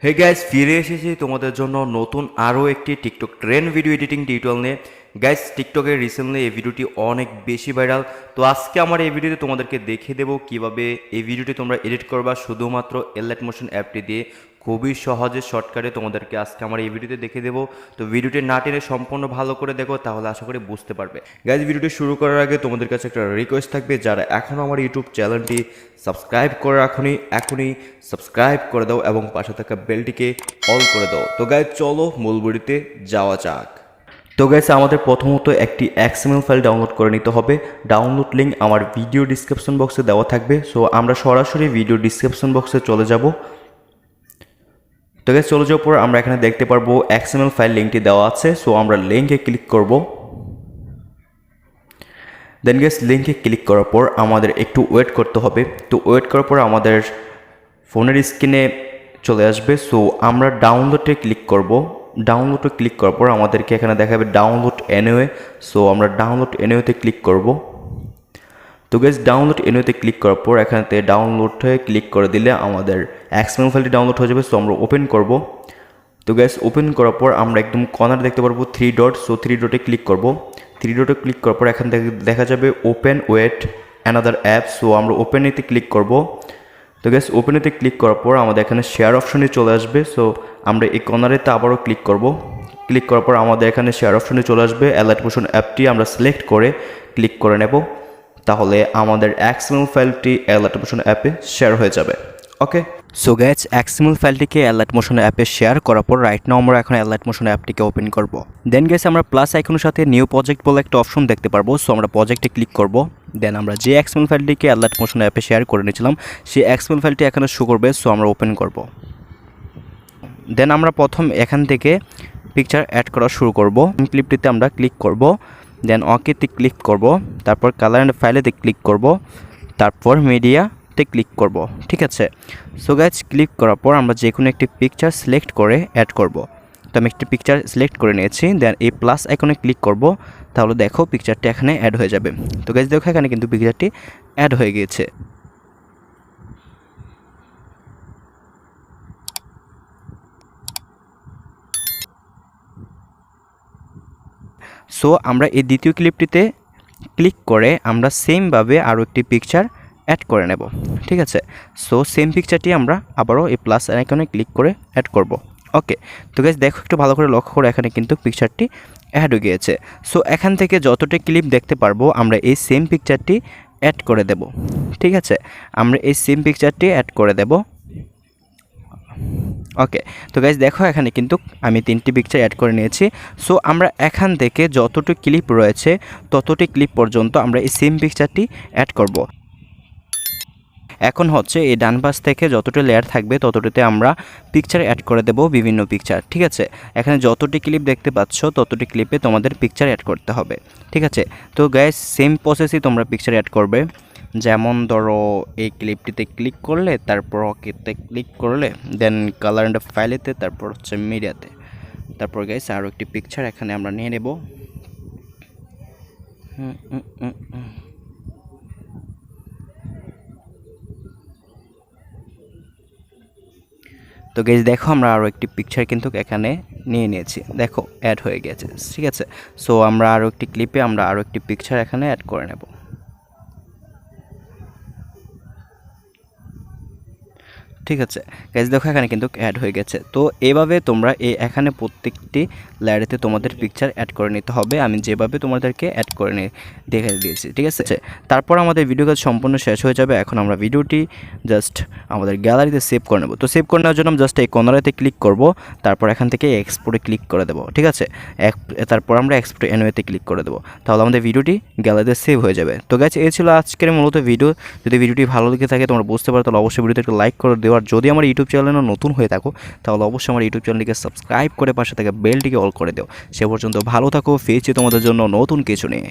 Hey guys, ফিরে এসেছি তোমাদের জন্য নতুন আরও একটি TikTok trend video editing tutorial নিয়ে। গাইস, টিকটকের রিসেন্টলি এই ভিডিওটি অনেক বেশি ভাইরাল। তো আজকে আমার এই ভিডিওতে তোমাদেরকে দেখিয়ে দেবো কিভাবে এই ভিডিওটি তোমরা এডিট করবা শুধুমাত্র এলাইট মোশন অ্যাপটি দিয়ে। খুবই সহজে শর্টকাটে তোমাদেরকে আজকে আমার এই ভিডিওতে দেখিয়ে দেবো। তো ভিডিওটি না টেনে সম্পূর্ণ ভালো করে দেখো, তাহলে আশা করি বুঝতে পারবে। গাইস, ভিডিওটি শুরু করার আগে তোমাদের কাছে একটা রিকোয়েস্ট থাকবে, যারা এখনও আমার ইউটিউব চ্যানেলটি সাবস্ক্রাইব করে এখনই সাবস্ক্রাইব করে দাও এবং পাশে থাকা বেলটিকে অল করে দাও। তো গাইস, চলো মূল ভিডিওতে যাওয়া যাক। তো গাইস, আমাদের প্রথমত একটি XML ফাইল ডাউনলোড করে নিতে হবে। ডাউনলোড লিঙ্ক আমার ভিডিও ডিসক্রিপশন বক্সে দেওয়া থাকবে। সো আমরা সরাসরি ভিডিও ডিসক্রিপশন বক্সে চলে যাব। তো গাইস, চলে যাওয়ার পর আমরা এখানে দেখতে পারবো XML ফাইল লিঙ্কটি দেওয়া আছে। সো আমরা লিঙ্কে ক্লিক করব। দেন গাইস, লিঙ্কে ক্লিক করার পর আমাদের একটু ওয়েট করতে হবে। তো ওয়েট করার পর আমাদের ফোনের স্ক্রিনে চলে আসবে। সো আমরা ডাউনলোডে ক্লিক করব। ডাউনলোডে ক্লিক করার পর আমাদেরকে এখানে দেখাবে ডাউনলোড এনিওয়ে। সো আমরা ডাউনলোড এনিওয়েতে ক্লিক করব। তো গাইস, ডাউনলোড এনিওয়েতে ক্লিক করার পর এখানেতে ডাউনলোডে ক্লিক করে দিলে আমাদের XML ফাইলটি ডাউনলোড হয়ে যাবে। সো আমরা ওপেন করব। তো গাইস, ওপেন করার পর আমরা একদম কর্নার দেখতে পারবো 3 ডট। সো 3 ডটে ক্লিক করব। 3 ডটে ক্লিক করার পর এখান থেকে দেখা যাবে open with another app. So আমরা ওপেন এতে ক্লিক করব। তো গাইস, ওপেন এতে ক্লিক করার পর আমাদের এখানে শেয়ার অপশনে চলে আসবে। সো আমরা এই কর্নারেতে আবারও ক্লিক করব। ক্লিক করার পর আমাদের এখানে শেয়ার অপশনে চলে আসবে। এলাইট মোশন অ্যাপটি আমরা সিলেক্ট করে ক্লিক করে নেব। তাহলে আমাদের XML ফাইলটি এলাইট মোশন অ্যাপে শেয়ার হয়ে যাবে। ওকে, সো গাইস, XML ফাইলটিকে এলাইট মোশন অ্যাপে শেয়ার করার পর রাইট নাও আমরা এখন এলাইট মোশন অ্যাপটিকে ওপেন করব। দেন গাইস, আমরা প্লাস আইকনের সাথে নিউ প্রজেক্ট বলে একটা অপশন দেখতে পারবো। সো আমরা প্রজেক্টে ক্লিক করব। দেন আমরা যে XML ফাইলটিকে এলাইট মোশন অ্যাপে শেয়ার করে নিয়েছিলাম সেই XML ফাইলটি এখানে শো করবে। সো আমরা ওপেন করব। দেন আমরা প্রথম এখান থেকে পিকচার অ্যাড করা শুরু করব। ক্লিপটিতে আমরা ক্লিক করব। দেন ওকেতে ক্লিক করব। তারপর কালার অ্যান্ড ফাইলেতে ক্লিক করব। তারপর মিডিয়াতে ক্লিক করব। ঠিক আছে। সো গাইস, ক্লিক করার পর আমরা যে কোনো একটি পিকচার সিলেক্ট করে অ্যাড করব। তো আমি একটি পিকচার সিলেক্ট করে নিয়েছি। দেন এই প্লাস আইকনে ক্লিক করব। তাহলে দেখো পিকচারটি এখানে অ্যাড হয়ে যাবে। তো গাইস, দেখো এখানে কিন্তু পিকচারটি অ্যাড হয়ে গিয়েছে। সো আমরা এই দ্বিতীয় ক্লিপটিতে ক্লিক করে আমরা সেমভাবে আরও একটি পিকচার অ্যাড করে নেব। ঠিক আছে। সো সেম পিকচারটি আমরা আবারও এই প্লাস আইকনে ক্লিক করে অ্যাড করব। ওকে। তো গাইস, দেখো একটু ভালো করে লক্ষ্য করে এখানে কিন্তু পিকচারটি অ্যাড হয়ে গিয়েছে। সো এখান থেকে যতটি ক্লিপ দেখতে পারবো আমরা এই সেম পিকচারটি অ্যাড করে দেব। ঠিক আছে। আমরা এই সেম পিকচারটি অ্যাড করে দেব। ওকে। তো গাইস, দেখো এখানে কিন্তু আমি 3টি পিকচার অ্যাড করে নিয়েছি। সো আমরা এখান থেকে যতটি ক্লিপ রয়েছে ততটি ক্লিপ পর্যন্ত আমরা এই সেম পিকচারটি অ্যাড করব। এখন হচ্ছে এই ডান পাশ থেকে যতটি লেয়ার থাকবে ততটিতে আমরা পিকচার অ্যাড করে দেব, বিভিন্ন পিকচার। ঠিক আছে। এখানে যতটি ক্লিপ দেখতে পাচ্ছ ততটি ক্লিপে তোমাদের পিকচার অ্যাড করতে হবে। ঠিক আছে। তো গাইস, সেম প্রসেসই তোমরা পিকচার অ্যাড করবে। যেমন ধরো এই ক্লিপটিতে ক্লিক করলে, তারপর ওকেতে ক্লিক করলে, দেন কালার অ্যান্ড ফাইলেতে, তারপর হচ্ছে মিডিয়াতে, তারপর গাইস আরও একটি পিকচার এখানে আমরা নিয়ে নেব। তো গাইস, দেখো আমরা আরও একটি পিকচার কিন্তু এখানে নিয়ে নিয়েছি। দেখো অ্যাড হয়ে গেছে। ঠিক আছে। সো আমরা আরও একটি ক্লিপে আমরা আরও একটি পিকচার এখানে অ্যাড করে নেব। ঠিক আছে। গাইস, দেখো এখানে কিন্তু অ্যাড হয়ে গেছে। তো এইভাবে তোমরা এখানে প্রত্যেকটি লেয়ারেতে তোমাদের পিকচার অ্যাড করে নিতে হবে। আমি যেভাবে তোমাদেরকে অ্যাড করে দেখে দিয়েছি। ঠিক আছে। তারপর আমাদের ভিডিও কাজ সম্পূর্ণ শেষ হয়ে যাবে। এখন আমরা ভিডিওটি জাস্ট আমাদের গ্যালারিতে সেভ করে নেব। তো সেভ করে নেওয়ার জন্য জাস্ট এই কর্নারেতে ক্লিক করব। তারপর এখান থেকে এক্সপোর্টে ক্লিক করে দেবো। ঠিক আছে। তারপর আমরা এক্সপোর্ট এনিওয়েতে ক্লিক করে দেবো। তাহলে আমাদের ভিডিওটি গ্যালারিতে সেভ হয়ে যাবে। তো গাইস, এই ছিল আজকের মূলত ভিডিও। যদি ভিডিওটি ভালো লেগে থাকে তোমরা বুঝতে পারো, তাহলে অবশ্যই ভিডিওতে একটা লাইক করে দেওয়ার। যদি আমার ইউটিউব চ্যানেলে নতুন হয়ে থাকো তাহলে অবশ্যই আমার ইউটিউব চ্যানেলটিকে সাবস্ক্রাইব করে পাশে থাকা বেলটিকে অল করে দাও। সে পর্যন্ত ভালো থাকো। ফিরছি তোমাদের জন্য নতুন কিছু নিয়ে।